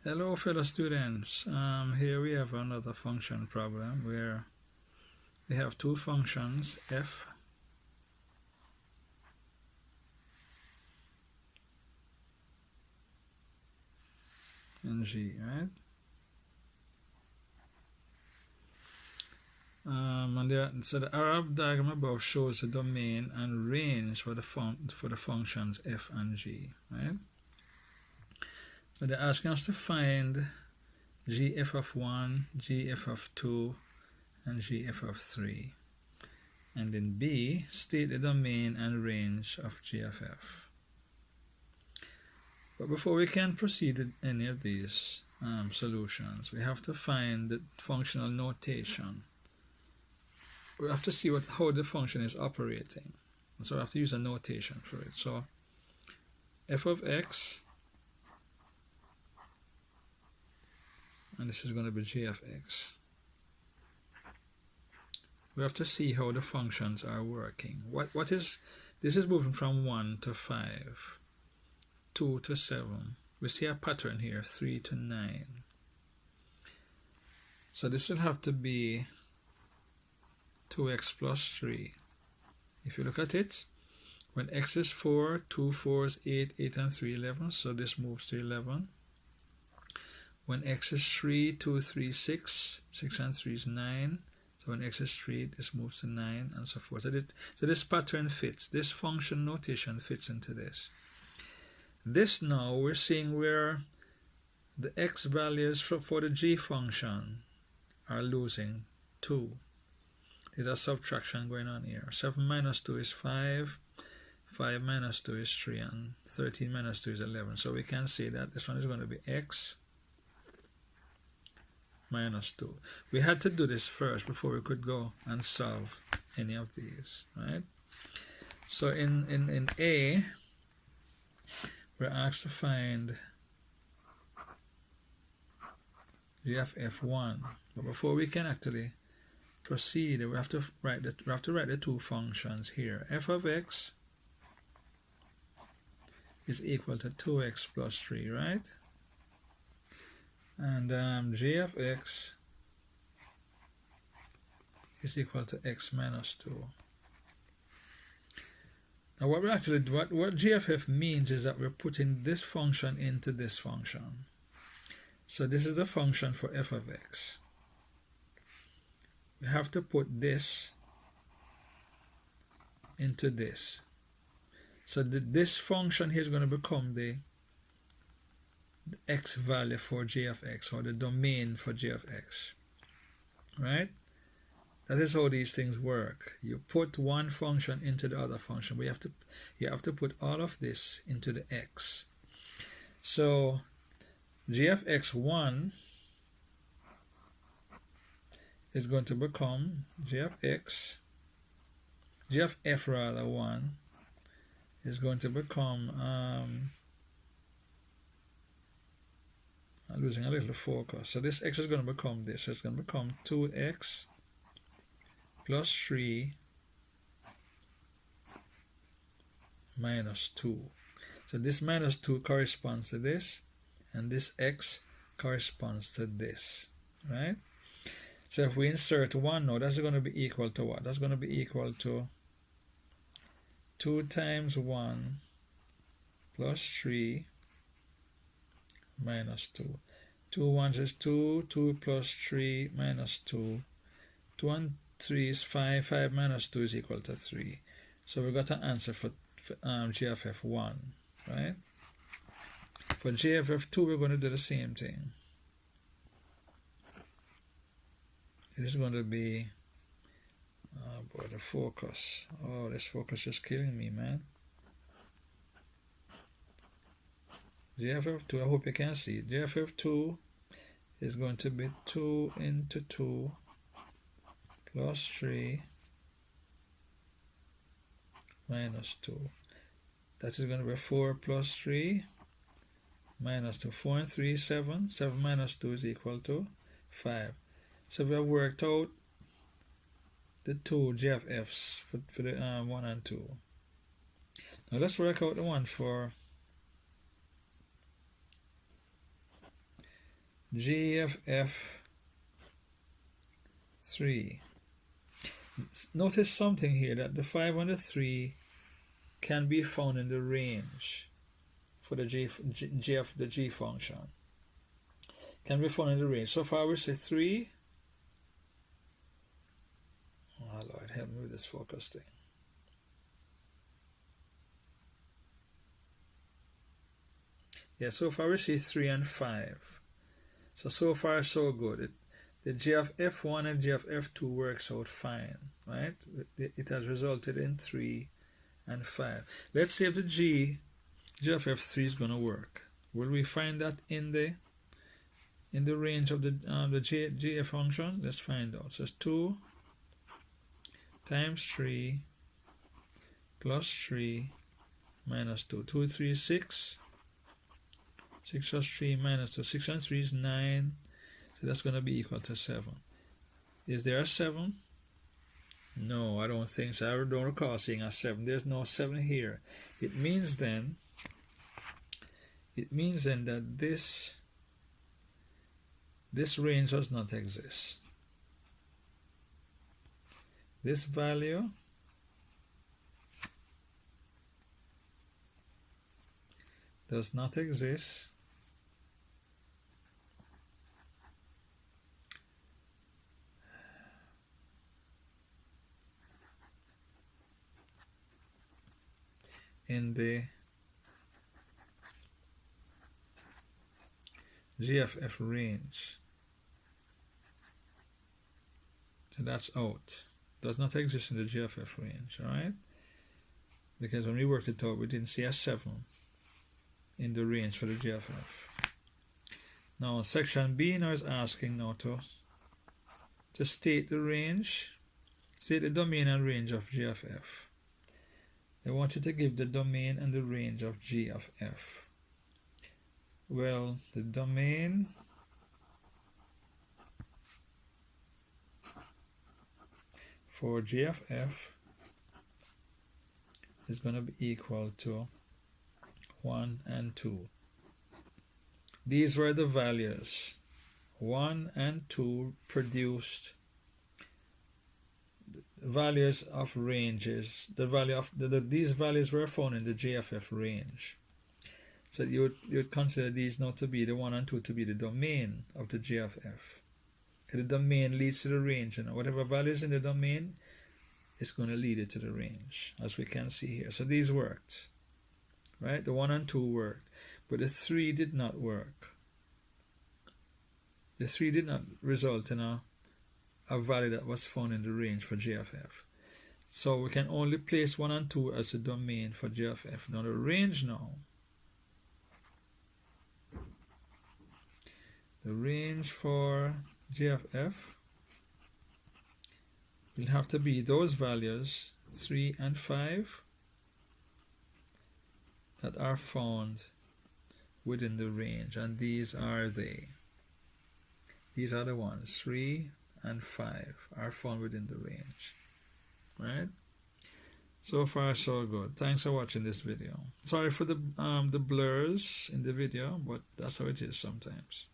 Hello fellow students, here we have another function problem where we have two functions f and g, right? So the Arab diagram above shows the domain and range for the functions f and g, right? But they're asking us to find gf of 1, gf of 2, and gf of 3. And in B, state the domain and range of g of f. But before we can proceed with any of these solutions, we have to find the functional notation. We have to see how the function is operating. So we have to use a notation for it. So f of x, and this is going to be g of x. We have to see how the functions are working. This is moving from 1 to 5, 2 to 7. We see a pattern here, 3 to 9. So this will have to be 2x plus 3. If you look at it, when x is 4, 2 4s 8, 8 and 3 11, so this moves to 11. When x is 3, 2 3 6, 6 and 3 is 9. So when x is 3, this moves to 9 and so forth. So this pattern fits. This function notation fits into this. This now we're seeing where the x values for the g function are losing 2. There's a subtraction going on here. 7 minus 2 is 5. 5 minus 2 is 3. And 13 minus 2 is 11. So we can say that this one is going to be x minus 2. We had to do this first before we could go and solve any of these, right? So in A, we're asked to find g of f1. But before we can actually proceed, we have to write the two functions here. F of x is equal to 2x plus 3, right? And g of x is equal to x minus 2. Now what g of f means is that we're putting this function into this function. So this is the function for f of x. We have to put this into this. So this function here is going to become the x value for g of x, or the domain for g of x, right? That is how these things work. You put one function into the other function. You have to put all of this into the x. So g of x1 is going to become g of f rather 1 is going to become I'm losing a little focus. So this x is going to become this. So it's going to become 2x plus 3 minus 2. So this minus 2 corresponds to this, and this x corresponds to this, right? So if we insert 1 now, that's going to be equal to what? That's going to be equal to 2 times 1 plus 3 minus 2. 2 ones is 2, 2 plus 3 minus 2. 2 and 3 is 5, 5 minus 2 is equal to 3. So we got an answer for g of f1, right? For g of f2, we're going to do the same thing. This is going to be, oh boy, the focus. Oh, this focus is killing me, man. G of f2, I hope you can see it. G of f2 is going to be 2 into 2 plus 3 minus 2. That is going to be 4 plus 3 minus 2. 4 and 3 is 7. 7 minus 2 is equal to 5. So we have worked out the two g of f's for the 1 and 2. Now let's work out the one for G of F3. Notice something here, that the 5 and the 3 can be found in the range for the G of the G function. Can be found in the range. So far we say 3. Oh Lord, help me with this focus thing. Yeah, so far we see 3 and 5. So far so good. The G of F1 and G of F2 works out fine, right? It has resulted in 3 and 5. Let's see if the G of F3 is going to work. Will we find that in the range of the GF function? Let's find out. So it's 2 times 3 plus 3 minus 2. 2, 3, 6. 6 plus 3 minus 2. 6 and 3 is 9. So that's going to be equal to 7. Is there a 7? No, I don't think so. I don't recall seeing a 7. There's no 7 here. It means then that this range does not exist. This value does not exist in the GFF range. So that's out. Does not exist in the GFF range, alright? Because when we worked it out, we didn't see a 7 in the range for the GFF. Now section B now is asking now to state the range, state the domain and range of GFF. They want you to give the domain and the range of G of F. Well, the domain for G of F is going to be equal to 1 and 2. These were the values. 1 and 2 produced values of ranges. The value of these values were found in the GFF range. So you would consider these now to be the 1 and 2 to be the domain of the GFF. The domain leads to the range, and whatever values in the domain is going to lead it to the range, as we can see here. So these worked, right? The 1 and 2 worked, but the 3 did not work. The 3 did not result in a value that was found in the range for GFF. So we can only place 1 and 2 as a domain for GFF. Now the range now. The range for GFF will have to be those values 3 and 5 that are found within the range, and these are they. These are the ones. 3 and 5 are found within the range, right? So far so good. Thanks for watching this video. Sorry for the blurs in the video, but that's how it is sometimes.